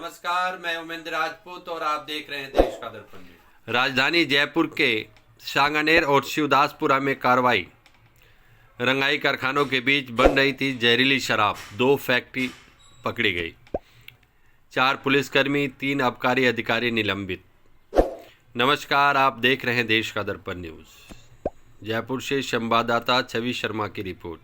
नमस्कार, मैं उमेंद्र राजपूत और आप देख रहे हैं देश का दर्पण। राजधानी जयपुर के सांगानेर और शिवदासपुरा में कार्रवाई। रंगाई कारखानों के बीच बन रही थी जहरीली शराब। 2 फैक्ट्री पकड़ी गई। 4 पुलिसकर्मी, 3 आबकारी अधिकारी निलंबित। नमस्कार, आप देख रहे हैं देश का दर्पण न्यूज़। जयपुर से संवाददाता छवि शर्मा की रिपोर्ट।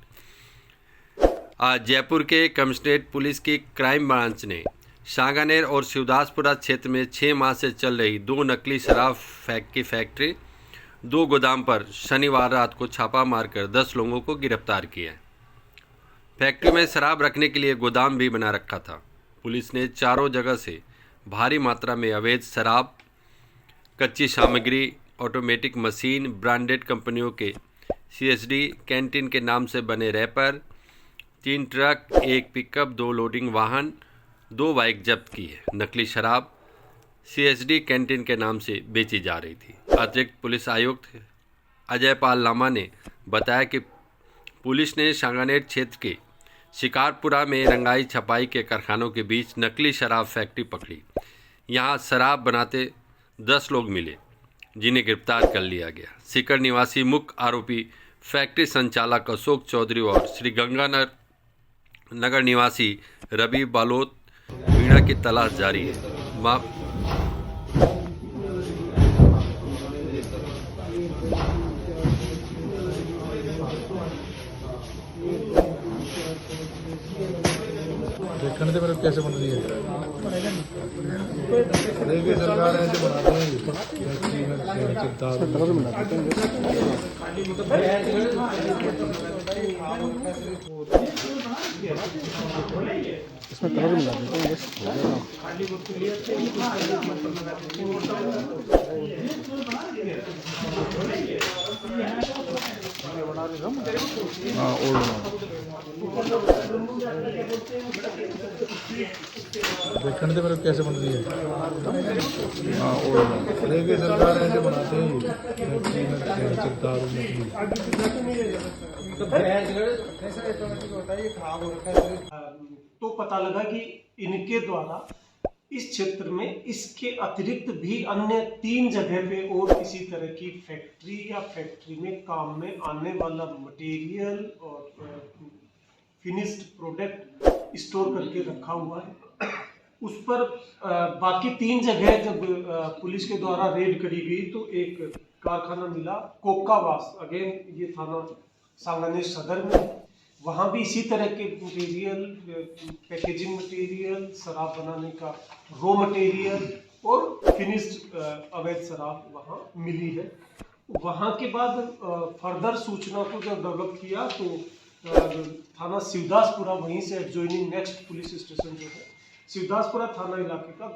आज जयपुर के कमिश्नरेट पुलिस की क्राइम ब्रांच ने सांगानेर और शिवदासपुरा क्षेत्र में 6 माह से चल रही 2 नकली शराब की फैक्ट्री, 2 गोदाम पर शनिवार रात को छापा मारकर 10 लोगों को गिरफ्तार किया। फैक्ट्री में शराब रखने के लिए गोदाम भी बना रखा था। पुलिस ने चारों जगह से भारी मात्रा में अवैध शराब, कच्ची सामग्री, ऑटोमेटिक मशीन, ब्रांडेड कंपनियों के CSD कैंटीन के नाम से बने रैपर, 3 ट्रक, 1 पिकअप, 2 लोडिंग वाहन, 2 बाइक जब्त की है। नकली शराब CSD कैंटीन के नाम से बेची जा रही थी। अतिरिक्त पुलिस आयुक्त अजय पाल लामा ने बताया कि पुलिस ने सांगानेर क्षेत्र के शिकारपुरा में रंगाई छपाई के कारखानों के बीच नकली शराब फैक्ट्री पकड़ी। यहां शराब बनाते 10 लोग मिले, जिन्हें गिरफ्तार कर लिया गया। सीकर निवासी मुख्य आरोपी फैक्ट्री संचालक अशोक चौधरी और श्रीगंगानगर निवासी रवि बालोत वीणा की तलाश जारी है। देखने से मेरे कैसे बन रही है देखिए सरकार ऐसे बनाते हैं इसमें कलर मिला देते हैं बस हो जाएगा। हाँ देखने से मेरे कैसे बन रही है। हाँ देखिए सरकार ऐसे बनाते हैं तो पता लगा कि इनके द्वारा इस क्षेत्र में इसके अतिरिक्त भी अन्य 3 जगह पे और इसी तरह की फैक्ट्री या फैक्ट्री में काम में आने वाला मटेरियल और फिनिश्ड प्रोडक्ट स्टोर करके रखा हुआ है। उस पर बाकी 3 जगह जब पुलिस के द्वारा रेड करी गई तो एक कारखाना मिला कोकावास, अगेन ये थाना सांगानेर सदर में। वहाँ भी इसी तरह के मटेरियल, पैकेजिंग मटेरियल, शराब बनाने का रॉ मटेरियल और फिनिश्ड अवैध शराब वहाँ मिली है। वहाँ के बाद फर्दर सूचना को जब डेवलप किया तो थाना शिवदासपुरा, वहीं से एडजॉइनिंग नेक्स्ट पुलिस स्टेशन जो है शिवदासपुरा थाना इलाके का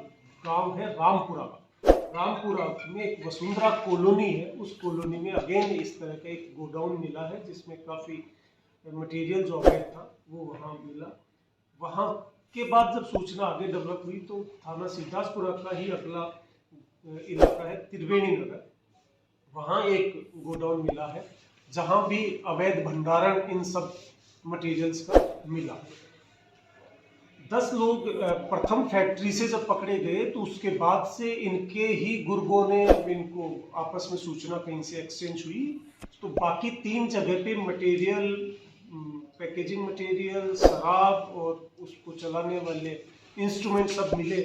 गांव है रामपुरा में एक वसुंधरा कॉलोनी है। उस कॉलोनी में अगेन इस तरह का एक गोडाउन मिला है जिसमें काफ़ी मटेरियल जो अवैध था वो वहाँ मिला। वहाँ के बाद जब सूचना आगे डेवलप हुई तो थाना शिवदासपुरा का ही अगला इलाका है त्रिवेणी नगर, वहाँ एक गोडाउन मिला है जहाँ भी अवैध भंडारण इन सब मटेरियल्स का मिला। 10 लोग प्रथम फैक्ट्री से जब पकड़े गए तो उसके बाद से इनके ही गुर्गों ने इनको आपस में सूचना कहीं से एक्सचेंज हुई तो बाकी 3 जगह पे मटेरियल, पैकेजिंग मटेरियल, शराब और उसको चलाने वाले इंस्ट्रूमेंट सब मिले,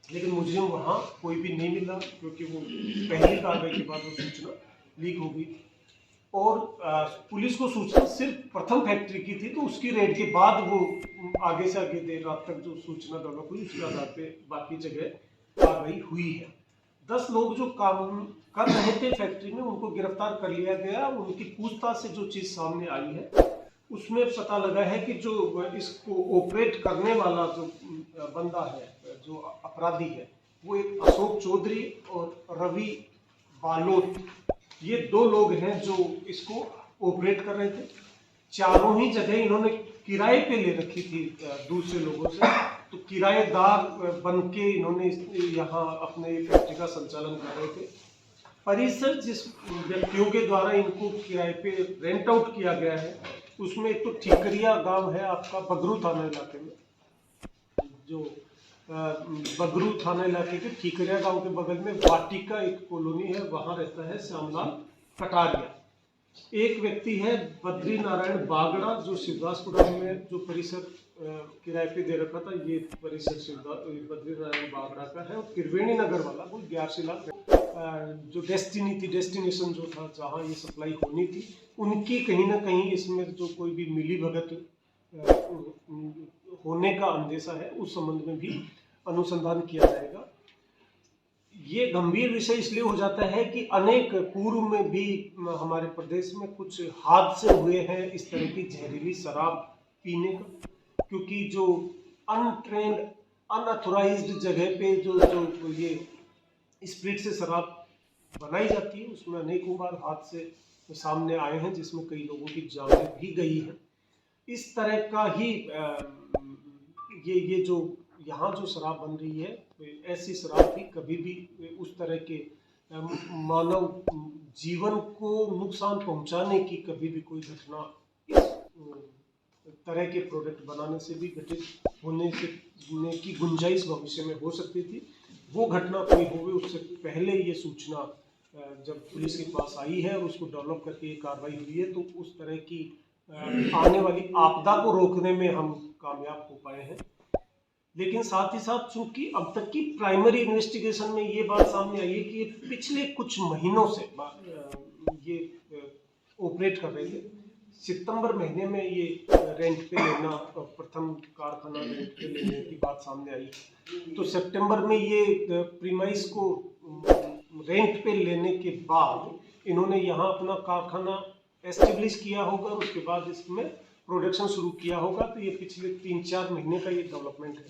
लेकिन मुजरिम वहाँ कोई भी नहीं मिला क्योंकि वो पहली कार्रवाई के बाद वो सूचना लीक हो गई। और पुलिस को सूचना सिर्फ प्रथम फैक्ट्री की थी तो उसकी रेड के बाद वो आगे से आगे देर रात तक जो सूचना डेवलप हुई उसके आधार पे बाकी जगह कार्रवाई हुई है। 10 लोग जो काम कर रहे थे फैक्ट्री में उनको गिरफ्तार कर लिया गया। उनकी पूछताछ से जो चीज़ सामने आई है उसमें पता लगा है कि जो इसको ऑपरेट करने वाला जो बंदा है, जो अपराधी है, वो एक अशोक चौधरी और रवि बालोत, ये 2 लोग हैं जो इसको ऑपरेट कर रहे थे। चारों ही जगह इन्होंने किराए पे ले रखी थी दूसरे लोगों से, तो किराएदार बन के इन्होंने यहाँ अपने फैक्ट्री का संचालन कर रहे थे। परिसर जिस व्यक्तियों के द्वारा इनको किराए पे रेंट आउट किया गया है उसमें एक तो ठीकरिया गांव है आपका बगरू थाना इलाके में, जो बगरू थाना इलाके के ठीकरिया गांव के बगल में वाटिका एक कॉलोनी है, वहां रहता है श्यामलाल कटारिया। एक व्यक्ति है बद्री नारायण बागड़ा, जो शिवदासपुरा में जो परिसर किराए पे दे रखा था, ये परिसर बद्री नारायण बागड़ा का है। और त्रिवेणी नगर वाला वो 81 लाख जो डेस्टिनेशन जो था जहाँ ये सप्लाई होनी थी, उनकी कहीं ना कहीं इसमें जो कोई भी मिली भगत होने का अंदेशा है, उस संबंध में भी अनुसंधान किया जाएगा। ये गंभीर विषय इसलिए हो जाता है कि अनेक पूर्व में भी हमारे प्रदेश में कुछ हादसे हुए हैं इस तरह की जहरीली शराब पीने का, क्योंकि जो अनट्रेंड अनऑथोराइज्ड जगह पे जो ये स्प्रिट से शराब बनाई जाती है, उसमें अनेकों बार हादसे सामने आए हैं जिसमें कई लोगों की जानें भी गई हैं। इस तरह का ही ये जो यहाँ जो शराब बन रही है, ऐसी शराब भी कभी भी उस तरह के मानव जीवन को नुकसान पहुंचाने की कभी भी कोई घटना इस तरह के प्रोडक्ट बनाने से भी घटित होने की गुंजाइश भविष्य में हो सकती थी। वो घटना कोई हुई उससे पहले ये सूचना जब पुलिस के पास आई है और उसको डेवलप करके ये कार्रवाई हुई है, तो उस तरह की आने वाली आपदा को रोकने में हम कामयाब हो पाए हैं। लेकिन साथ ही साथ चूंकि अब तक की प्राइमरी इन्वेस्टिगेशन में ये बात सामने आई है कि पिछले कुछ महीनों से ये ऑपरेट कर रहे थे। सितंबर महीने में ये रेंट पे लेना, प्रथम कारखाना रेंट पे लेने की बात सामने आई, तो सितंबर में ये प्रीमाइस को रेंट पे लेने के बाद इन्होंने यहाँ अपना कारखाना एस्टेब्लिश किया होगा, उसके बाद इसमें प्रोडक्शन शुरू किया होगा। तो ये पिछले 3-4 महीने का ये डेवलपमेंट है।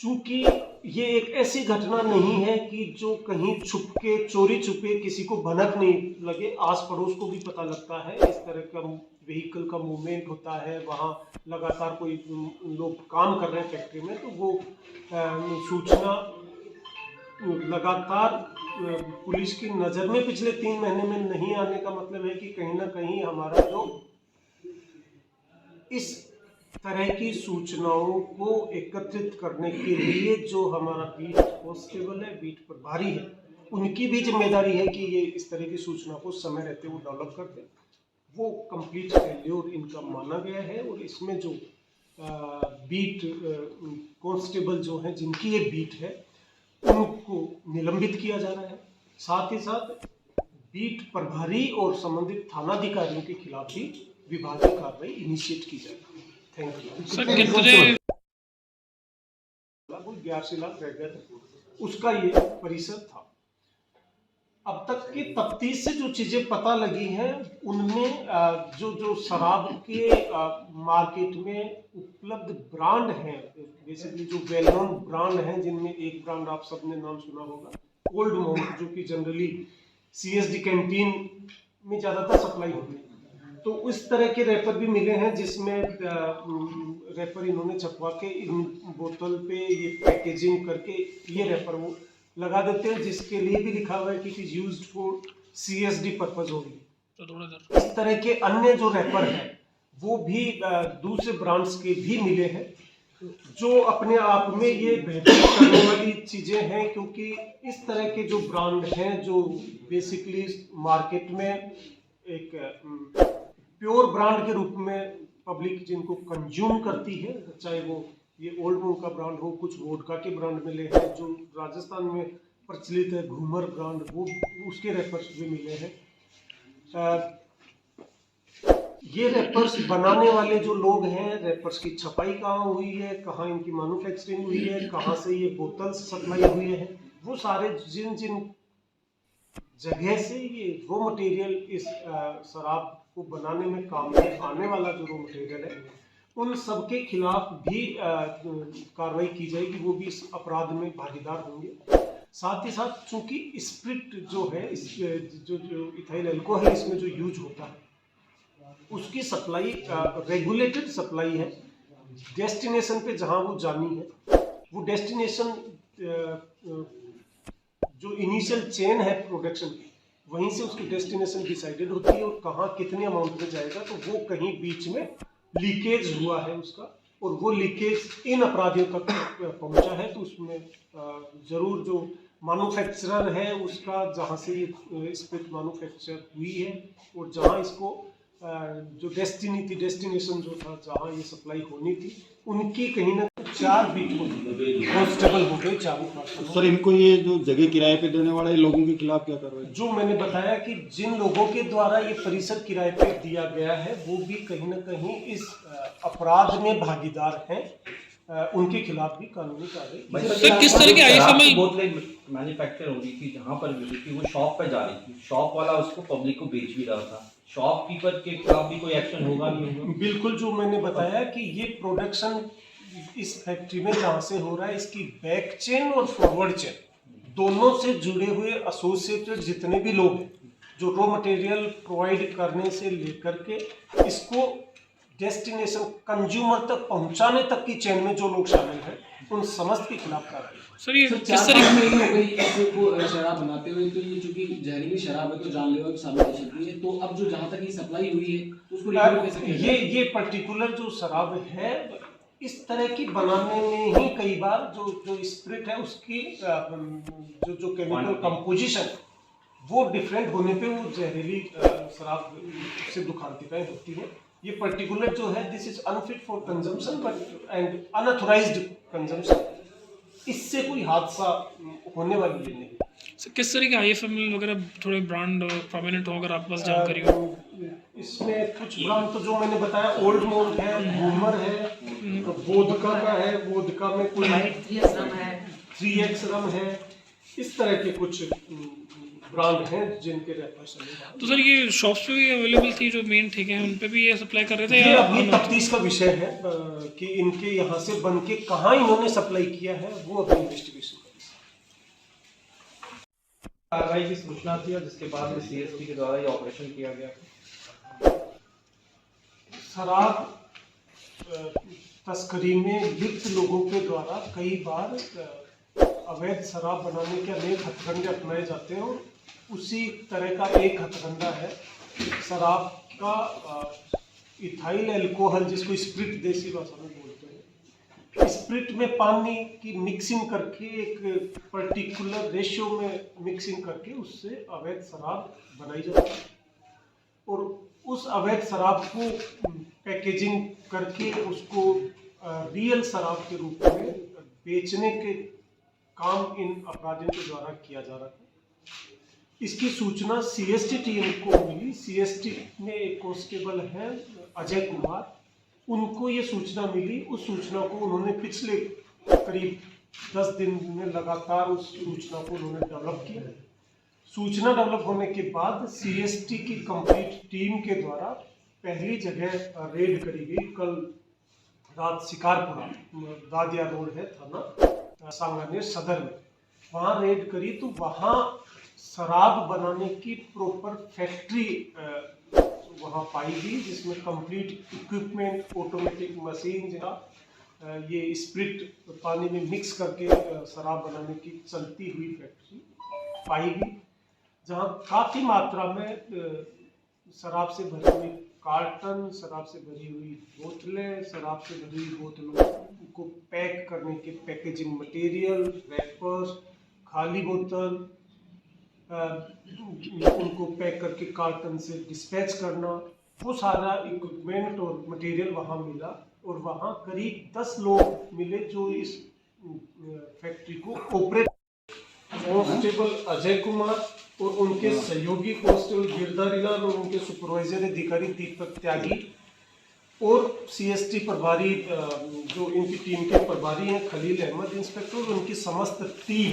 चूंकि ये एक ऐसी घटना नहीं है कि जो कहीं छुपके चोरी छुपे किसी को भनक नहीं लगे, आस पड़ोस को भी पता लगता है। इस तरह का व्हीकल का मूवमेंट होता है, वहाँ लगातार कोई लोग काम कर रहे हैं फैक्ट्री में, तो वो सूचना लगातार पुलिस की नज़र में पिछले 3 महीने में नहीं आने का मतलब है कि कहीं ना कहीं हमारा जो इस तरह की सूचनाओं को एकत्रित करने के लिए जो हमारा बीट कांस्टेबल है, बीट प्रभारी है, उनकी भी जिम्मेदारी है कि ये इस तरह की सूचना को समय रहते वो डेवलप करते। वो कंप्लीट फेल्योर इनका माना गया है और इसमें जो बीट कांस्टेबल जो हैं जिनकी ये बीट है, उनको निलंबित किया जा रहा है। साथ ही साथ बीट प्रभारी और संबंधित थानाधिकारियों के खिलाफ भी विभागीय कार्रवाई इनिशिएट की जाएगी। Thank you. 81 लाख रह गया था, उसका ये परिसर था। अब तक की तफ्तीश से जो चीजें पता लगी हैं, उनमें जो शराब के मार्केट में उपलब्ध ब्रांड हैं, बेसिकली जो वेल नोन ब्रांड हैं, जिनमें एक ब्रांड आप सबने नाम सुना होगा, ओल्ड माउंट, जो कि जनरली CSD कैंटीन में ज्यादातर सप्लाई होती है। तो उस तरह के रैपर भी मिले हैं जिसमें रैपर इन्होंने छपवा के इन बोतल पे ये पैकेजिंग करके ये रैपर वो लगा देते हैं, जिसके लिए भी लिखा हुआ है कि it is used for CSD purpose only. इस तरह के अन्य जो रैपर हैं वो भी दूसरे ब्रांड्स के भी मिले हैं, जो अपने आप में ये बेहतर करने वाली चीजें हैं, क्योंकि इस तरह के जो ब्रांड हैं जो बेसिकली मार्केट में एक प्योर ब्रांड के रूप में पब्लिक जिनको कंज्यूम करती है, चाहे वो ये ओल्ड मोंक का ब्रांड हो, कुछ वोडका के ब्रांड मिले हैं, जो राजस्थान में प्रचलित है घूमर ब्रांड, वो उसके रैपर्स भी मिले हैं। ये रैपर्स बनाने वाले जो लोग हैं, रैपर्स की छपाई कहाँ हुई है, कहाँ इनकी मैन्युफैक्चरिंग हुई है, कहाँ से ये बोतल्स सप्लाई हुई है, वो सारे जिन जगह से ये रॉ मटेरियल इस शराब को बनाने में काम में आने वाला जो रॉ मटेरियल है, उन सबके खिलाफ भी कार्रवाई की जाएगी, वो भी इस अपराध में भागीदार होंगे। साथ ही साथ चूंकि स्प्रिट जो है, इस जो इथाइल अल्कोहल इसमें जो यूज होता है, उसकी सप्लाई रेगुलेटेड सप्लाई है। डेस्टिनेशन पे जहां वो जानी है, वो डेस्टिनेशन जो इनिशियल चेन है प्रोडक्शन की, वहीं से उसकी डेस्टिनेशन डिसाइडेड होती है और कहाँ कितने अमाउंट में जाएगा। तो वो कहीं बीच में लीकेज हुआ है उसका, और वो लीकेज इन अपराधियों तक पहुंचा है, तो उसमें जरूर जो मैन्युफैक्चरर है उसका, जहाँ से ये स्प्रिट मैन्युफैक्चर हुई है और जहाँ इसको जो डेस्टिनी थी, डेस्टिनेशन जो था जहाँ ये सप्लाई होनी थी, उनकी कहीं ना 4 बीट कॉन्स्टेबल हो गए चारों। सर, इनको ये जो जगह किराए पे देने वाले लोगों के खिलाफ क्या कार्रवाई? जो मैंने बताया कि जिन लोगों के द्वारा ये परिसर किराए पे दिया गया है वो भी कहीं ना कहीं इस अपराध में भागीदार हैं, उनके खिलाफ भी कानूनी कार्रवाई। सर, किस तरह के आईएफएमएल बोतलें मैन्युफैक्चर हो रही थी जहाँ पर मिली थी, वो शॉप पर जा रही थी, शॉप वाला उसको पब्लिक को बेच भी रहा था, शॉपकीपर के खिलाफ भी कोई एक्शन होगा नहीं होगा? बिल्कुल, जो मैंने बताया कि ये प्रोडक्शन इस फैक्ट्री में जहाँ से हो रहा है, इसकी बैक चेन और फॉरवर्ड चेन दोनों से जुड़े हुए एसोसिएटेड जितने भी लोग हैं, जो रॉ मटेरियल प्रोवाइड करने से लेकर के इसको डेस्टिनेशन कंज्यूमर तक पहुंचाने तक की चेन में जो लोग शामिल हैं, उन समस्त के खिलाफ कार्रवाई। सर, ये सर, किस 4 तरह महीने हो गई ऐसे को शराब बनाते हुए, तो ये चूंकि जहरीली शराब है तो जानलेवा भी साबित हो सकती है, तो अब जो जहाँ तक ये सप्लाई हुई है तो उसको रिकवर कैसे किया जाए? ये पर्टिकुलर जो शराब है इस तरह की बनाने में ही कई बार जो स्प्रिट है उसकी जो केमिकल कंपोजिशन वो डिफरेंट होने पे वो जहरीली शराब से दुखांतिकाएं होती है। ये पर्टिकुलर जो है, this is unfit for consumption but and unauthorised consumption, इससे कोई हादसा होने वाली नहीं। सर, किस तरह के आईएफएमएल वगैरह थोड़े ब्रांड प्रोमिनेंट हो, अगर आपके पास जानकारी हो? इसमें कुछ ब्रांड तो जो मैंने बताया, ओल्ड मोल्ड है, बूमर है, वोदका का है, वोदका में कोई 3X रम है, इस तरह के कुछ ब्रांड हैं जिनके रेफरेंस हैं। तो सर, ये शॉप्स पे भी अवेलेबल थी जो मेन ठेके हैं, उन पे भी ये सप्लाई कर रहे थे ये या? अभी तफ्तीश का विषय है कि इनके यहाँ से बन के कहाँ इन्होंने सप्लाई किया है, वो अभी इन्वेस्टिगेशन करें। कार्रवाई की सूचना थी और जिसके बाद सीएसपी के द्वारा ये ऑपरेशन किया गया। शराब तस्करी में लिप्त लोगों के द्वारा कई बार अवैध शराब बनाने के अनेक हथकंडे अपनाए जाते हैं, और उसी तरह का एक हथकंडा है शराब का इथाइल अल्कोहल, जिसको स्प्रिट देसी भाषा में बोलते हैं। स्प्रिट में पानी की मिक्सिंग करके एक पर्टिकुलर रेशियो में मिक्सिंग करके उससे अवैध शराब बनाई जाती है, और उस अवैध शराब को पैकेजिंग करके उसको रियल शराब के रूप में बेचने के काम इन अपराधियों के द्वारा किया जा रहा है। इसकी सूचना सीएसटी टीम को मिली। सीएसटी में एक कांस्टेबल है अजय कुमार, उनको ये सूचना मिली। उस सूचना को उन्होंने पिछले करीब 10 दिन में लगातार उस सूचना को उन्होंने डेवलप किया। सूचना डेवलप होने के बाद सीएसटी की कंप्लीट टीम के द्वारा पहली जगह रेड करी गई। कल रात शिकारपुरा, दादिया रोड है थाना सांगानेर सदर में, वहाँ रेड करी तो वहाँ शराब बनाने की प्रॉपर फैक्ट्री वहाँ पाई गई, जिसमें कंप्लीट इक्विपमेंट, ऑटोमेटिक मशीन, ये स्प्रिट पानी में मिक्स करके शराब बनाने की चलती हुई फैक्ट्री पाई गई, जहाँ काफ़ी मात्रा में शराब से भरी हुई कार्टन, शराब से भरी हुई बोतलें, शराब से भरी हुई बोतलों को पैक करने के पैकेजिंग मटेरियल, रैपर्स, खाली बोतल, उनको पैक करके कार्टन से डिस्पैच करना, वो सारा इक्विपमेंट और मटेरियल वहाँ मिला। और वहाँ करीब 10 लोग मिले जो इस फैक्ट्री को ऑपरेट, कांस्टेबल अजय कुमार और उनके सहयोगी कांस्टेबल गिरधारीलाल और उनके सुपरवाइजर अधिकारी दीपक त्यागी और सीएसटी प्रभारी जो इनकी टीम के प्रभारी हैं खलील अहमद इंस्पेक्टर, और उनकी समस्त टीम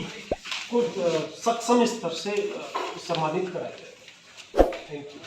को सक्षम स्तर से सम्मानित कराया जाए। Thank you.